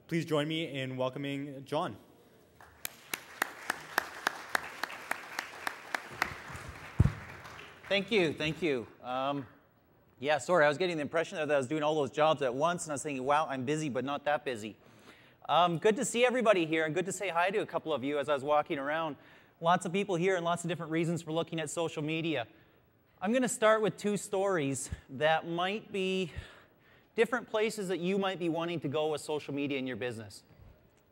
Please join me in welcoming John. Thank you, thank you. Yeah, sorry, I was getting the impression that I was doing all those jobs at once, and I was thinking, wow, I'm busy, but not that busy. Good to see everybody here, and good to say hi to a couple of you as I was walking around. Lots of people here and lots of different reasons for looking at social media. I'm going to start with two stories that might be different places that you might be wanting to go with social media in your business.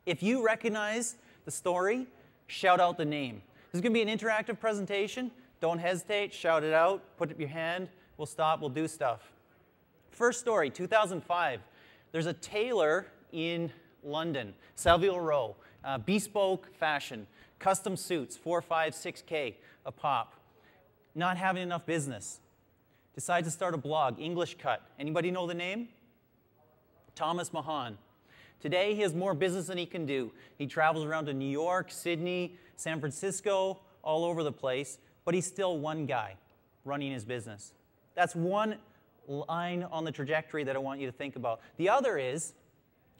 If you recognize the story, shout out the name. This is going to be an interactive presentation. Don't hesitate, shout it out, put up your hand, we'll stop, we'll do stuff. First story, 2005. There's a tailor in London, Savile Row, bespoke fashion, custom suits, 4, 5, 6K a pop. Not having enough business. Decides to start a blog, English Cut. Anybody know the name? Thomas Mahan. Today he has more business than he can do. He travels around to New York, Sydney, San Francisco, all over the place, but he's still one guy running his business. That's one line on the trajectory that I want you to think about. The other is,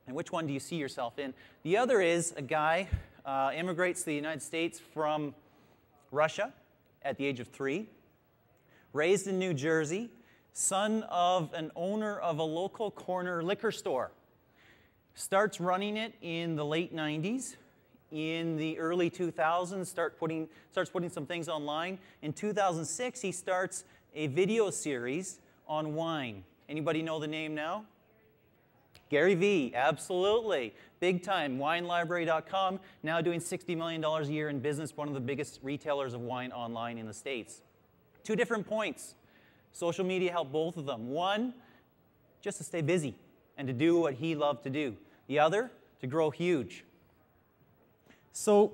and which one do you see yourself in? The other is a guy immigrates to the United States from Russia at the age of 3, raised in New Jersey, son of an owner of a local corner liquor store. Starts running it in the late 90s. In the early 2000s, starts putting some things online. In 2006, he starts a video series on wine. Anybody know the name now? Gary Vee, absolutely. Big time, winelibrary.com, now doing $60 million a year in business, one of the biggest retailers of wine online in the States. Two different points. Social media helped both of them. One, just to stay busy and to do what he loved to do. The other, to grow huge. So,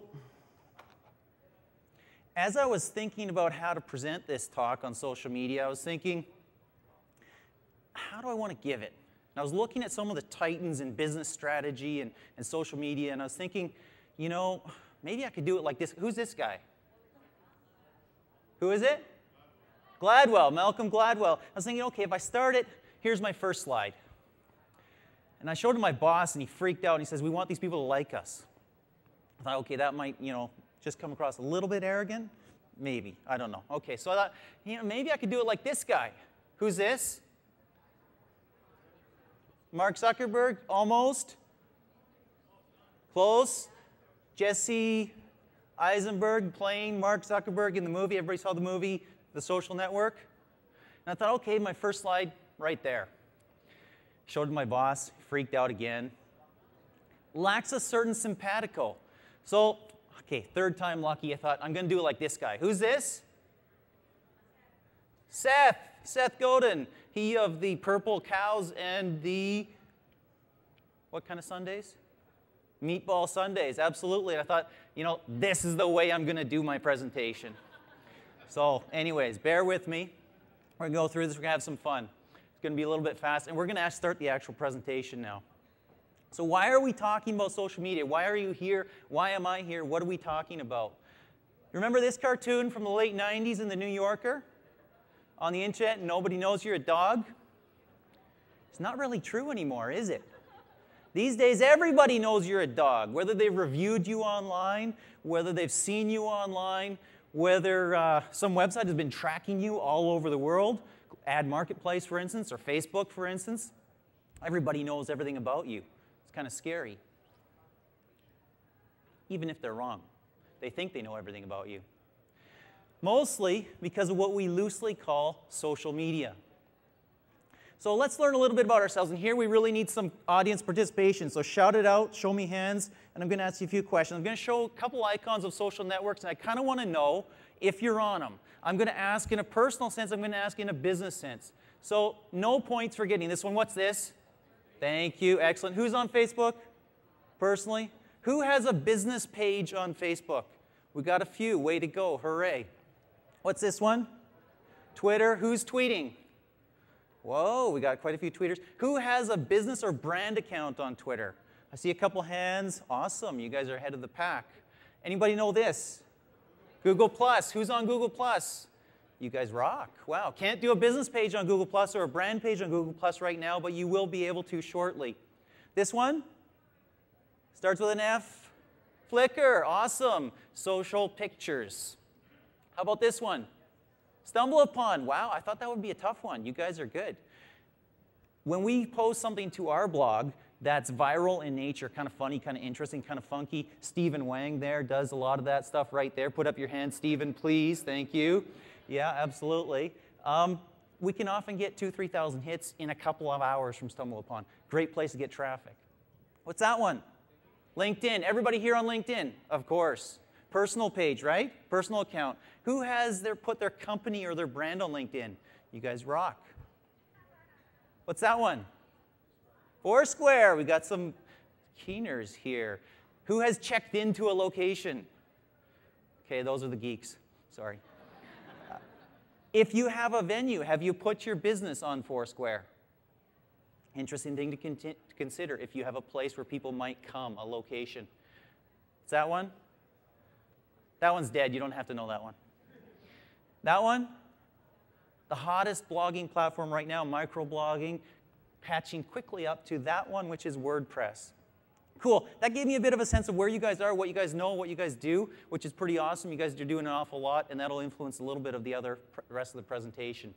as I was thinking about how to present this talk on social media, I was thinking, how do I want to give it? And I was looking at some of the titans in business strategy and social media, and I was thinking, you know, maybe I could do it like this. Who's this guy? Who is it? Gladwell, Malcolm Gladwell. I was thinking, okay, if I start it, here's my first slide. And I showed him my boss, and he freaked out, and he says, we want these people to like us. I thought, okay, that might, just come across a little bit arrogant. Maybe, I don't know. Okay, so I thought, maybe I could do it like this guy. Who's this? Mark Zuckerberg, almost. Close. Jesse Eisenberg playing Mark Zuckerberg in the movie. Everybody saw the movie, The Social Network. And I thought, okay, my first slide right there. Showed it to my boss, freaked out again. Lacks a certain simpatico. So, okay, third time lucky, I thought, I'm going to do it like this guy. Who's this? Seth Godin. He of the purple cows and the, what kind of sundaes? Meatball sundaes, absolutely. And I thought, this is the way I'm going to do my presentation. So, anyways, bear with me. We're going to go through this. We're going to have some fun. It's going to be a little bit fast, and we're going to start the actual presentation now. So why are we talking about social media? Why are you here? Why am I here? What are we talking about? Remember this cartoon from the late 90s in the New Yorker? On the internet, nobody knows you're a dog? It's not really true anymore, is it? These days, everybody knows you're a dog, whether they've reviewed you online, whether they've seen you online, whether some website has been tracking you all over the world, Ad Marketplace, for instance, or Facebook, for instance. Everybody knows everything about you. It's kind of scary. Even if they're wrong. They think they know everything about you. Mostly because of what we loosely call social media. So let's learn a little bit about ourselves. And here we really need some audience participation. So shout it out, show me hands, and I'm going to ask you a few questions. I'm going to show a couple icons of social networks, and I kind of want to know if you're on them. I'm going to ask in a personal sense. I'm going to ask in a business sense. So no points for getting this one. What's this? Thank you. Excellent. Who's on Facebook? Personally? Who has a business page on Facebook? We got a few. Way to go. Hooray. What's this one? Twitter. Who's tweeting? Whoa, we got quite a few tweeters. Who has a business or brand account on Twitter? I see a couple hands. Awesome. You guys are ahead of the pack. Anybody know this? Google+. Who's on Google+? You guys rock. Wow. Can't do a business page on Google Plus or a brand page on Google Plus right now, but you will be able to shortly. This one? Starts with an F. Flickr, awesome. Social pictures. How about this one? Stumble upon, wow, I thought that would be a tough one. You guys are good. When we post something to our blog that's viral in nature, kind of funny, kind of interesting, kind of funky, Stephen Wang there does a lot of that stuff right there. Put up your hand, Stephen, please. Thank you. Yeah, absolutely. We can often get 2,000 to 3,000 hits in a couple of hours from Stumble Upon. Great place to get traffic. What's that one? LinkedIn. Everybody here on LinkedIn? Of course. Personal page, right? Personal account. Who has put their company or their brand on LinkedIn? You guys rock. What's that one? Foursquare. We got some keeners here. Who has checked into a location? Okay, those are the geeks. Sorry. If you have a venue, have you put your business on Foursquare? Interesting thing to consider if you have a place where people might come, a location. Is that one? That one's dead. You don't have to know that one. That one? The hottest blogging platform right now, microblogging, patching quickly up to that one, which is WordPress. Cool. That gave me a bit of a sense of where you guys are, what you guys know, what you guys do, which is pretty awesome. You guys are doing an awful lot, and that'll influence a little bit of the rest of the presentation.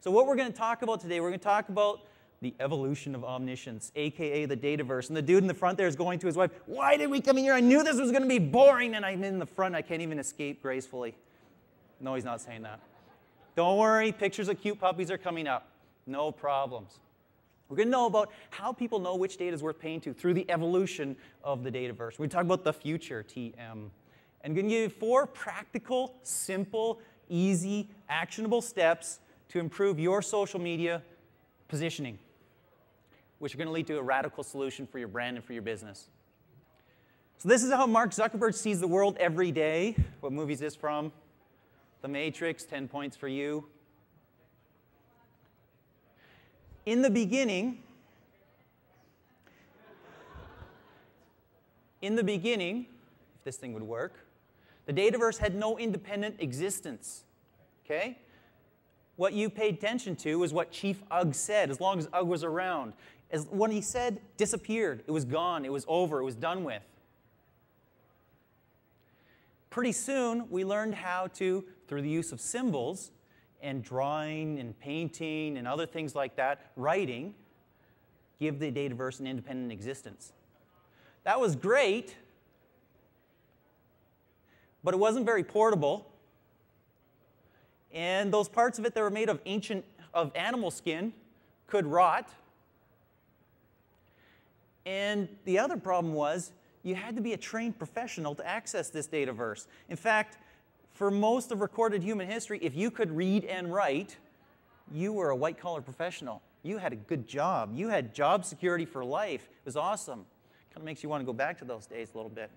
So what we're going to talk about today, we're going to talk about the evolution of omniscience, a.k.a. the Dataverse. And the dude in the front there is going to his wife, why did we come in here? I knew this was going to be boring, and I'm in the front. I can't even escape gracefully. No, he's not saying that. Don't worry. Pictures of cute puppies are coming up. No problems. We're going to know about how people know which data is worth paying to through the evolution of the Dataverse. We're going to talk about the future, TM. And I'm going to give you 4 practical, simple, easy, actionable steps to improve your social media positioning, which are going to lead to a radical solution for your brand and for your business. So this is how Mark Zuckerberg sees the world every day. What movie is this from? The Matrix, 10 points for you. In the beginning, if this thing would work, the Dataverse had no independent existence. Okay? What you paid attention to was what Chief Ugg said, as long as Ugg was around. What he said disappeared. It was gone. It was over. It was done with. Pretty soon, we learned how to, through the use of symbols and drawing and painting and other things like that, writing, give the Dataverse an independent existence. That was great, but it wasn't very portable. And those parts of it that were made of animal skin could rot. And the other problem was you had to be a trained professional to access this Dataverse. In fact, for most of recorded human history, if you could read and write, you were a white-collar professional. You had a good job. You had job security for life. It was awesome. Kind of makes you want to go back to those days a little bit.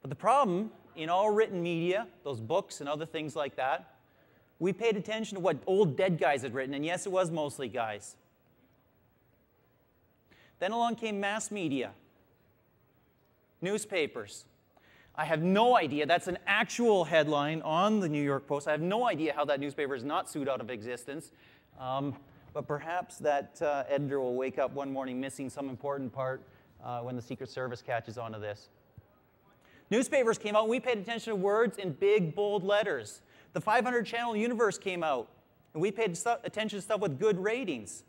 But the problem, in all written media, those books and other things like that, we paid attention to what old dead guys had written, and yes, it was mostly guys. Then along came mass media, newspapers. I have no idea. That's an actual headline on the New York Post. I have no idea how that newspaper is not sued out of existence. But perhaps that editor will wake up one morning missing some important part when the Secret Service catches on to this. Newspapers came out, and we paid attention to words in big, bold letters. The 500-channel universe came out, and we paid attention to stuff with good ratings.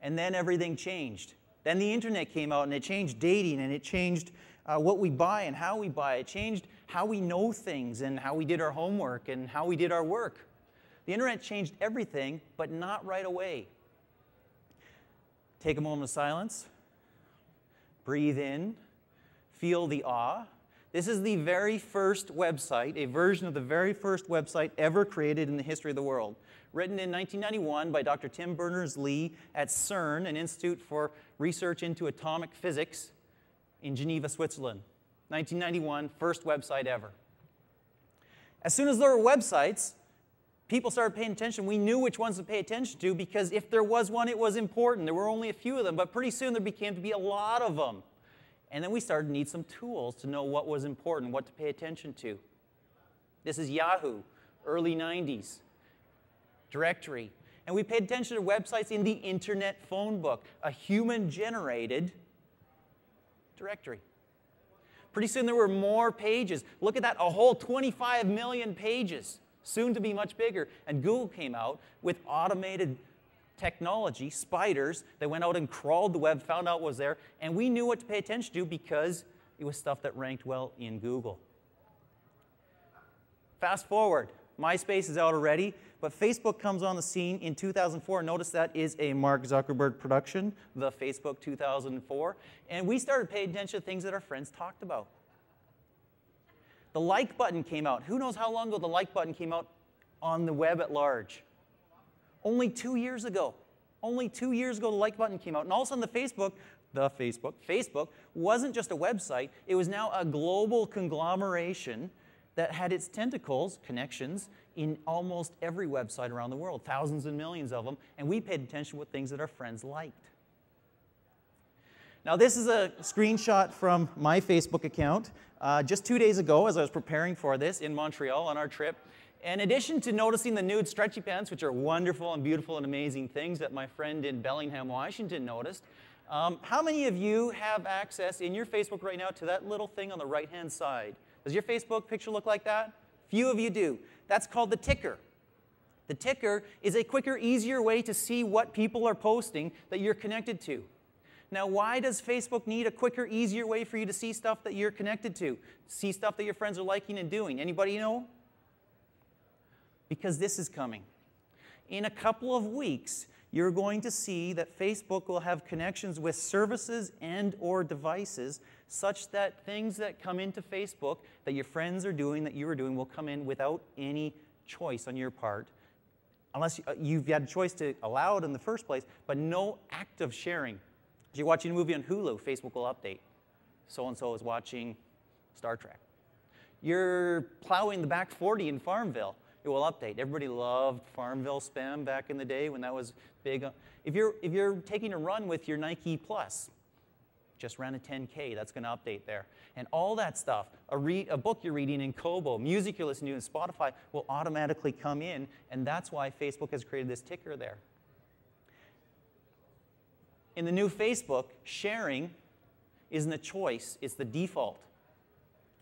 And then everything changed. Then the internet came out, and it changed dating, and it changed what we buy and how we buy. It changed how we know things and how we did our homework and how we did our work. The internet changed everything, but not right away. Take a moment of silence. Breathe in. Feel the awe. This is the very first website, a version of the very first website ever created in the history of the world. Written in 1991 by Dr. Tim Berners-Lee at CERN, an institute for research into atomic physics in Geneva, Switzerland. 1991, first website ever. As soon as there were websites, people started paying attention. We knew which ones to pay attention to because if there was one, it was important. There were only a few of them, but pretty soon there became to be a lot of them. And then we started to need some tools to know what was important, what to pay attention to. This is Yahoo, early 90s, directory. And we paid attention to websites in the Internet phone book, a human-generated directory. Pretty soon there were more pages. Look at that, a whole 25 million pages, soon to be much bigger. And Google came out with automated technology, spiders, that went out and crawled the web, found out what was there, and we knew what to pay attention to because it was stuff that ranked well in Google. Fast forward, MySpace is out already, but Facebook comes on the scene in 2004. Notice that is a Mark Zuckerberg production, the Facebook 2004. And we started paying attention to things that our friends talked about. The like button came out. Who knows how long ago the like button came out on the web at large? Only 2 years ago. Only 2 years ago the like button came out. And all of a sudden Facebook wasn't just a website. It was now a global conglomeration that had its tentacles, connections, in almost every website around the world, thousands and millions of them, and we paid attention to things that our friends liked. Now this is a screenshot from my Facebook account just 2 days ago as I was preparing for this in Montreal on our trip. In addition to noticing the nude stretchy pants, which are wonderful and beautiful and amazing things that my friend in Bellingham, Washington noticed, how many of you have access in your Facebook right now to that little thing on the right-hand side? Does your Facebook picture look like that? Few of you do. That's called the ticker. The ticker is a quicker, easier way to see what people are posting that you're connected to. Now, why does Facebook need a quicker, easier way for you to see stuff that you're connected to? See stuff that your friends are liking and doing? Anybody know? Because this is coming. In a couple of weeks, you're going to see that Facebook will have connections with services and/or devices such that things that come into Facebook that your friends are doing, that you are doing, will come in without any choice on your part, unless you've had a choice to allow it in the first place, but no active sharing. If you're watching a movie on Hulu, Facebook will update. So-and-so is watching Star Trek. You're plowing the back 40 in Farmville. It will update. Everybody loved Farmville spam back in the day when that was big. If you're taking a run with your Nike Plus, just ran a 10K, that's going to update there. And all that stuff, a book you're reading in Kobo, music you're listening to in Spotify, will automatically come in, and that's why Facebook has created this ticker there. In the new Facebook, sharing isn't a choice, it's the default.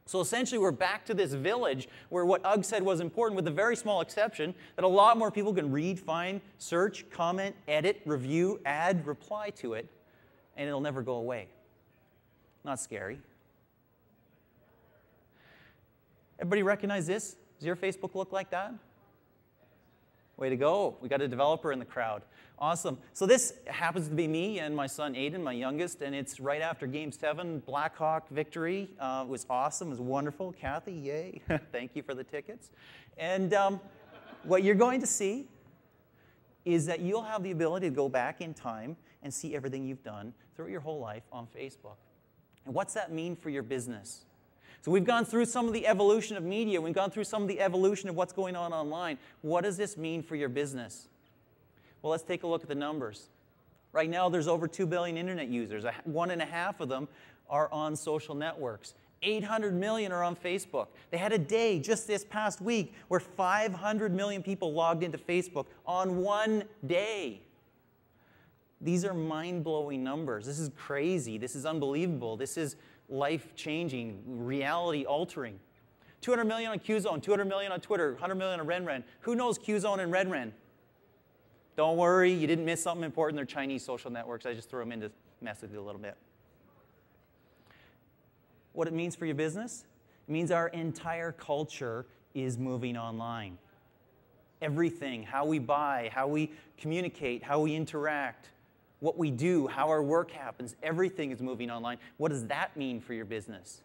So essentially, we're back to this village where what Ugg said was important, with a very small exception, that a lot more people can read, find, search, comment, edit, review, add, reply to it, and it'll never go away. Not scary. Everybody recognize this? Does your Facebook look like that? Way to go. We got a developer in the crowd. Awesome. So this happens to be me and my son Aiden, my youngest, and it's right after Game 7, Blackhawk victory. It was awesome. It was wonderful. Kathy, yay. Thank you for the tickets. And what you're going to see is that you'll have the ability to go back in time and see everything you've done throughout your whole life on Facebook. And what's that mean for your business? So we've gone through some of the evolution of media. We've gone through some of the evolution of what's going on online. What does this mean for your business? Well, let's take a look at the numbers. Right now, there's over 2 billion internet users. 1.5 of them are on social networks. 800 million are on Facebook. They had a day just this past week where 500 million people logged into Facebook on one day. These are mind-blowing numbers. This is crazy. This is unbelievable. This is life-changing, reality-altering. 200 million on Qzone, 200 million on Twitter, 100 million on RenRen. Who knows Qzone and RenRen? Don't worry, you didn't miss something important. They're Chinese social networks. I just threw them in to mess with you a little bit. What it means for your business? It means our entire culture is moving online. Everything, how we buy, how we communicate, how we interact, what we do, how our work happens, everything is moving online. What does that mean for your business?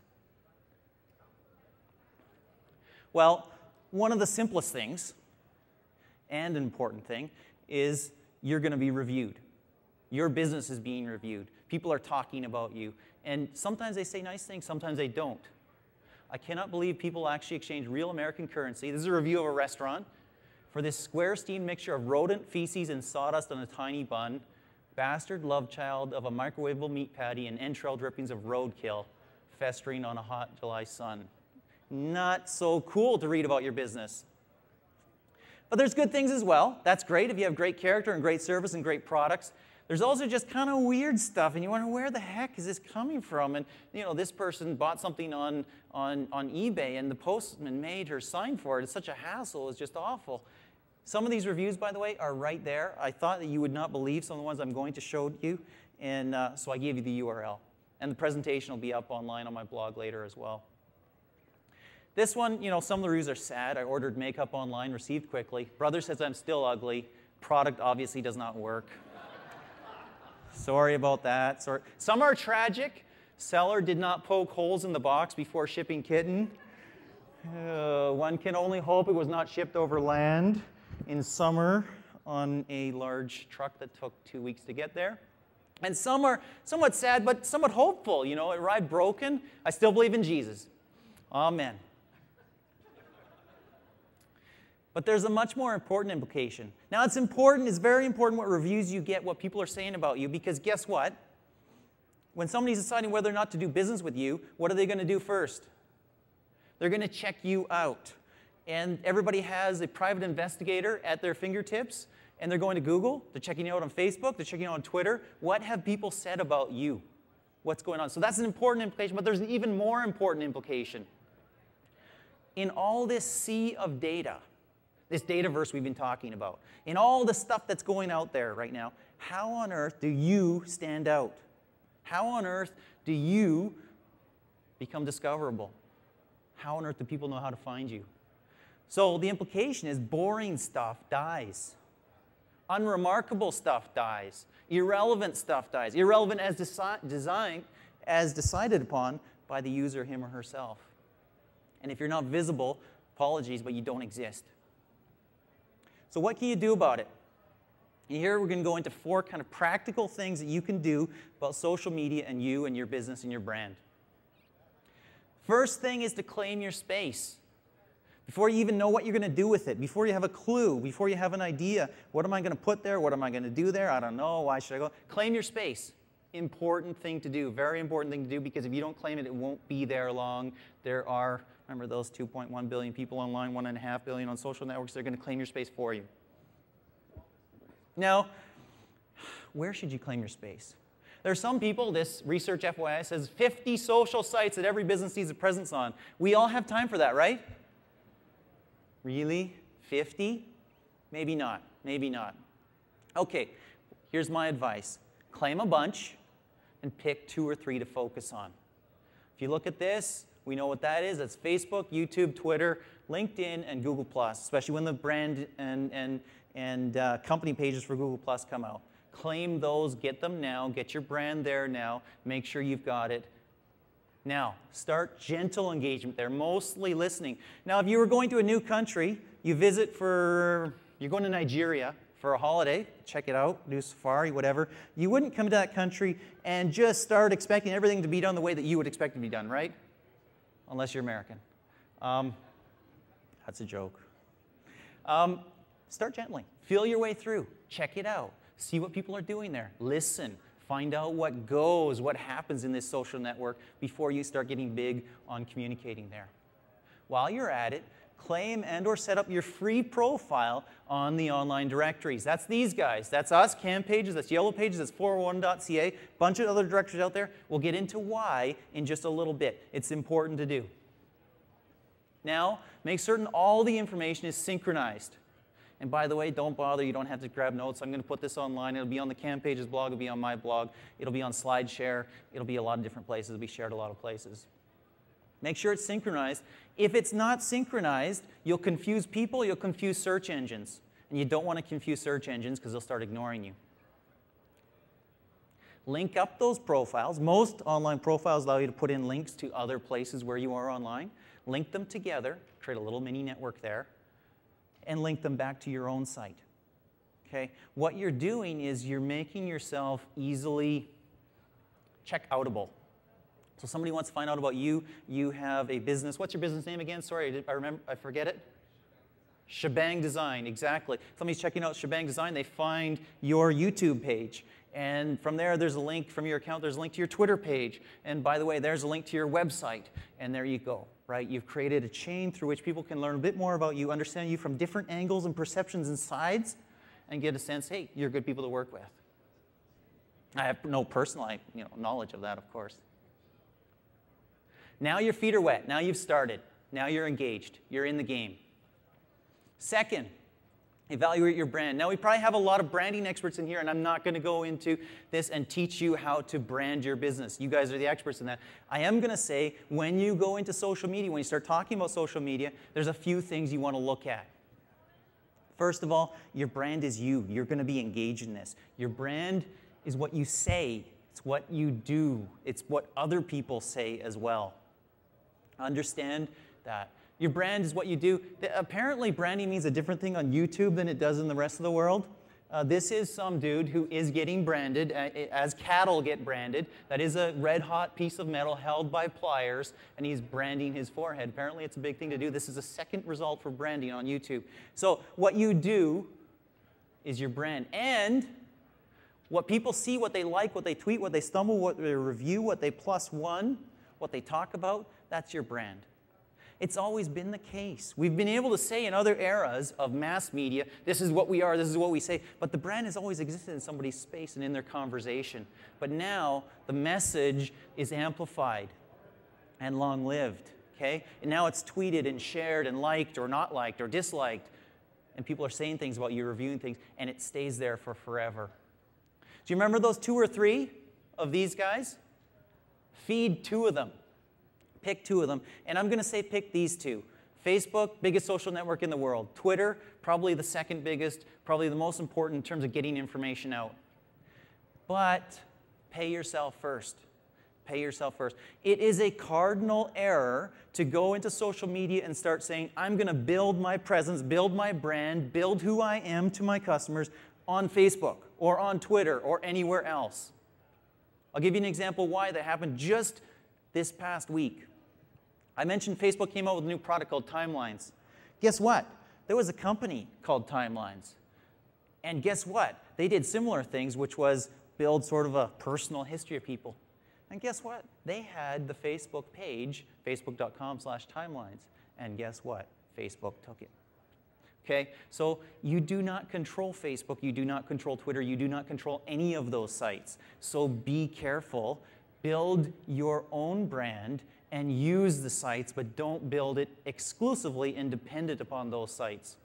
Well, one of the simplest things, and an important thing, is you're going to be reviewed. Your business is being reviewed. People are talking about you. And sometimes they say nice things, sometimes they don't. I cannot believe people actually exchange real American currency. This is a review of a restaurant for this square steamed mixture of rodent feces and sawdust on a tiny bun, bastard love child of a microwavable meat patty, and entrail drippings of roadkill festering on a hot July sun. Not so cool to read about your business. But there's good things as well. That's great if you have great character and great service and great products. There's also just kind of weird stuff, and you wonder, where the heck is this coming from? And this person bought something on eBay, and the postman made her sign for it. It's such a hassle. It's just awful. Some of these reviews, by the way, are right there. I thought that you would not believe some of the ones I'm going to show you, and so I gave you the URL. And the presentation will be up online on my blog later as well. This one, some of the reviews are sad. I ordered makeup online, received quickly. Brother says I'm still ugly. Product obviously does not work. Sorry about that. Sorry. Some are tragic. Seller did not poke holes in the box before shipping kitten. One can only hope it was not shipped over land in summer on a large truck that took 2 weeks to get there. And some are somewhat sad, but somewhat hopeful. It arrived broken. I still believe in Jesus. Amen. But there's a much more important implication. Now, it's very important what reviews you get, what people are saying about you, because guess what? When somebody's deciding whether or not to do business with you, what are they going to do first? They're going to check you out. And everybody has a private investigator at their fingertips, and they're going to Google, they're checking you out on Facebook, they're checking you out on Twitter. What have people said about you? What's going on? So that's an important implication, but there's an even more important implication. In all this sea of data, this Dataverse we've been talking about, in all the stuff that's going out there right now, how on earth do you stand out? How on earth do you become discoverable? How on earth do people know how to find you? So the implication is boring stuff dies. Unremarkable stuff dies. Irrelevant stuff dies. Irrelevant as decided upon by the user, him or herself. And if you're not visible, apologies, but you don't exist. So what can you do about it? And here we're going to go into 4 kind of practical things that you can do about social media and you and your business and your brand. First thing is to claim your space. Before you even know what you're going to do with it, before you have a clue, before you have an idea, what am I going to put there? What am I going to do there? I don't know. Why should I go? Claim your space. Important thing to do. Very important thing to do, because if you don't claim it, it won't be there long. There are, remember those 2.1 billion people online, 1.5 billion on social networks, they're going to claim your space for you. Now, where should you claim your space? There are some people, this research FYI says 50 social sites that every business needs a presence on. We all have time for that, right? Really? 50? Maybe not. Maybe not. Okay, here's my advice. Claim a bunch and pick 2 or 3 to focus on. If you look at this, we know what that is. That's Facebook, YouTube, Twitter, LinkedIn, and Google+, especially when the brand and company pages for Google+ come out. Claim those, get them now, get your brand there now, make sure you've got it. Now, start gentle engagement there, mostly listening. Now, if you were going to a new country, you're going to Nigeria for a holiday, check it out, do safari, whatever. You wouldn't come to that country and just start expecting everything to be done the way that you would expect it to be done, right? Unless you're American. That's a joke. Start gently. Feel your way through. Check it out. See what people are doing there. Listen. Find out what goes, what happens in this social network before you start getting big on communicating there. While you're at it, claim and or set up your free profile on the online directories. That's these guys. That's us, Cam Pages, that's Yellow Pages, that's 401.ca, a bunch of other directories out there. We'll get into why in just a little bit. It's important to do. Now, make certain all the information is synchronized. And by the way, don't bother, you don't have to grab notes. I'm going to put this online. It'll be on the Cam Pages blog, it'll be on my blog, it'll be on SlideShare, it'll be a lot of different places, it'll be shared a lot of places. Make sure it's synchronized. If it's not synchronized, you'll confuse people, you'll confuse search engines. And you don't want to confuse search engines because they'll start ignoring you. Link up those profiles. Most online profiles allow you to put in links to other places where you are online. Link them together, create a little mini network there, and link them back to your own site. Okay? What you're doing is you're making yourself easily check-outable. So somebody wants to find out about you. You have a business. What's your business name again? Sorry, I forget it. Shebang Design, exactly. Somebody's checking out Shebang Design. They find your YouTube page. And from there, there's a link from your account. There's a link to your Twitter page. And by the way, there's a link to your website. And there you go, right? You've created a chain through which people can learn a bit more about you, understand you from different angles and perceptions and sides, and get a sense, hey, you're good people to work with. I have no personal knowledge of that, of course. Now your feet are wet. Now you've started. Now you're engaged. You're in the game. Second, evaluate your brand. Now we probably have a lot of branding experts in here, and I'm not going to go into this and teach you how to brand your business. You guys are the experts in that. I am going to say when you go into social media, when you start talking about social media, there's a few things you want to look at. First of all, your brand is you. You're going to be engaged in this. Your brand is what you say. It's what you do. It's what other people say as well. Understand that. Your brand is what you do. Apparently, branding means a different thing on YouTube than it does in the rest of the world. This is some dude who is getting branded as cattle get branded. That is a red-hot piece of metal held by pliers, and he's branding his forehead. Apparently, it's a big thing to do. This is a second result for branding on YouTube. So what you do is your brand. And what people see, what they like, what they tweet, what they stumble, what they review, what they +1, what they talk about, that's your brand. It's always been the case. We've been able to say in other eras of mass media, this is what we are, this is what we say, but the brand has always existed in somebody's space and in their conversation. But now the message is amplified and long-lived, okay? And now it's tweeted and shared and liked or not liked or disliked, and people are saying things about you, reviewing things, and it stays there for forever. Do you remember those 2 or 3 of these guys? Feed 2 of them. Pick 2 of them, and I'm going to say pick these 2. Facebook, biggest social network in the world. Twitter, probably the second biggest, probably the most important in terms of getting information out. But pay yourself first. Pay yourself first. It is a cardinal error to go into social media and start saying, I'm going to build my presence, build my brand, build who I am to my customers on Facebook or on Twitter or anywhere else. I'll give you an example why that happened just this past week. I mentioned Facebook came out with a new product called Timelines. Guess what? There was a company called Timelines. And guess what? They did similar things, which was build sort of a personal history of people. And guess what? They had the Facebook page, facebook.com/timelines. And guess what? Facebook took it. Okay? So you do not control Facebook. You do not control Twitter. You do not control any of those sites. So be careful. Build your own brand and use the sites, but don't build it exclusively and dependent upon those sites.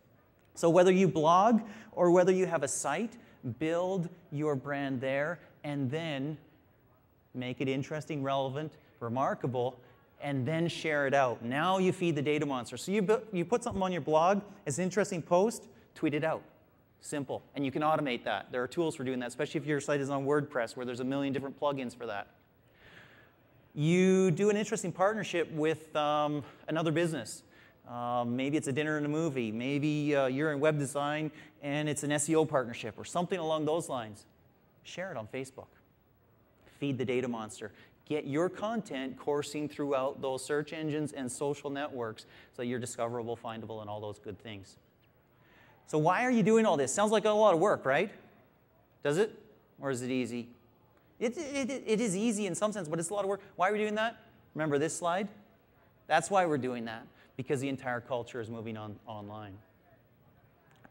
So whether you blog or whether you have a site, build your brand there and then make it interesting, relevant, remarkable, and then share it out. Now you feed the data monster. So you put something on your blog, it's an interesting post, tweet it out. Simple. And you can automate that. There are tools for doing that, especially if your site is on WordPress, where there's a million different plugins for that. You do an interesting partnership with another business. Maybe it's a dinner and a movie. Maybe you're in web design and it's an SEO partnership or something along those lines. Share it on Facebook. Feed the data monster. Get your content coursing throughout those search engines and social networks so that you're discoverable, findable, and all those good things. So why are you doing all this? Sounds like a lot of work, right? Does it? Or is it easy? It is easy in some sense, but it's a lot of work. Why are we doing that? Remember this slide? That's why we're doing that, because the entire culture is moving online.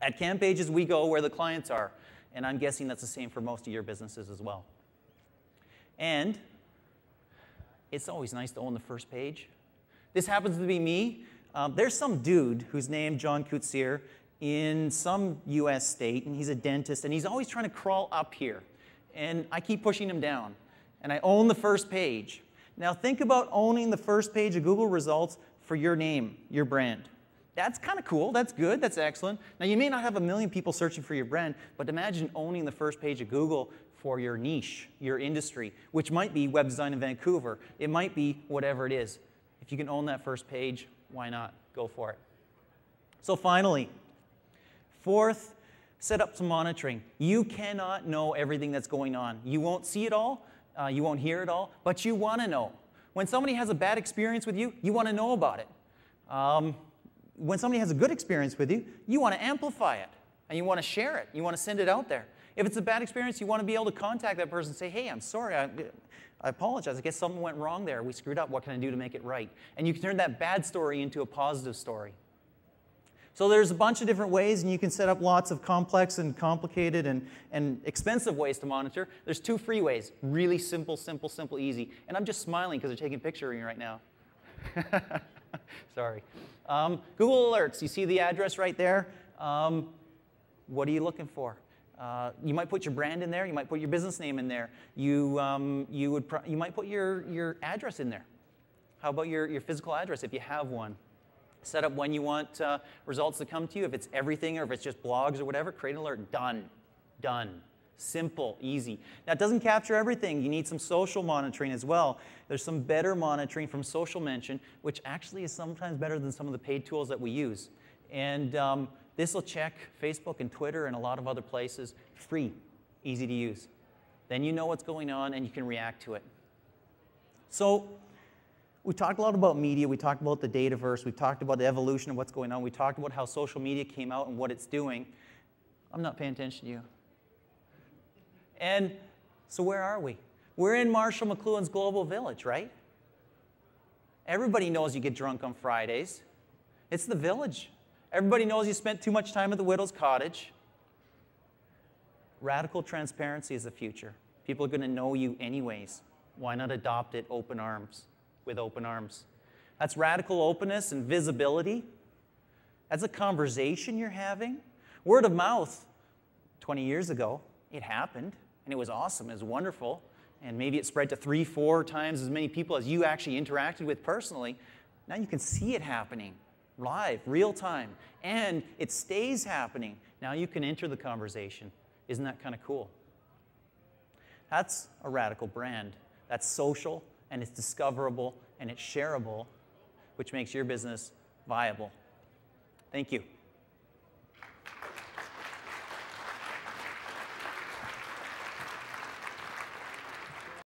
At Campages, we go where the clients are, and I'm guessing that's the same for most of your businesses as well. And it's always nice to own the first page. This happens to be me. There's some dude who's named John Koetsier in some US state, and he's a dentist, and he's always trying to crawl up here. And I keep pushing him down. And I own the first page. Now think about owning the first page of Google results for your name, your brand. That's kind of cool. That's good. That's excellent. Now you may not have a million people searching for your brand, but imagine owning the first page of Google for your niche, your industry, which might be web design in Vancouver. It might be whatever it is. If you can own that first page, why not? Go for it. So finally, fourth, set up some monitoring. You cannot know everything that's going on. You won't see it all, you won't hear it all, but you want to know. When somebody has a bad experience with you, you want to know about it. When somebody has a good experience with you, you want to amplify it, and you want to share it. You want to send it out there. If it's a bad experience, you want to be able to contact that person and say, hey, I'm sorry, I apologize. I guess something went wrong there. We screwed up. What can I do to make it right? And you can turn that bad story into a positive story. So there's a bunch of different ways, and you can set up lots of complex and complicated and expensive ways to monitor. There's 2 free ways, really simple, simple, simple, easy. And I'm just smiling because they're taking a picture of me right now. Sorry. Google Alerts, you see the address right there. What are you looking for? You might put your brand in there. You might put your business name in there. You might put your address in there. How about your physical address if you have one? Set up when you want results to come to you. If it's everything or if it's just blogs or whatever, create an alert. Done. Done. Simple, easy. Now, it doesn't capture everything. You need some social monitoring as well. There's some better monitoring from Social Mention, which actually is sometimes better than some of the paid tools that we use. And this will check Facebook and Twitter and a lot of other places. Free, easy to use. Then you know what's going on and you can react to it. So we talked a lot about media. We talked about the Dataverse. We talked about the evolution of what's going on. We talked about how social media came out and what it's doing. I'm not paying attention to you. And so where are we? We're in Marshall McLuhan's Global Village, right? Everybody knows you get drunk on Fridays. It's the village. Everybody knows you spent too much time at the widow's cottage. Radical transparency is the future. People are going to know you anyways. Why not adopt it open arms, with open arms? That's radical openness and visibility. That's a conversation you're having. Word of mouth, 20 years ago, it happened, and it was awesome, it was wonderful, and maybe it spread to 3-4 times as many people as you actually interacted with personally. Now you can see it happening live, real time, and it stays happening. Now you can enter the conversation. Isn't that kind of cool? That's a radical brand. That's social, and it's discoverable, and it's shareable, which makes your business viable. Thank you.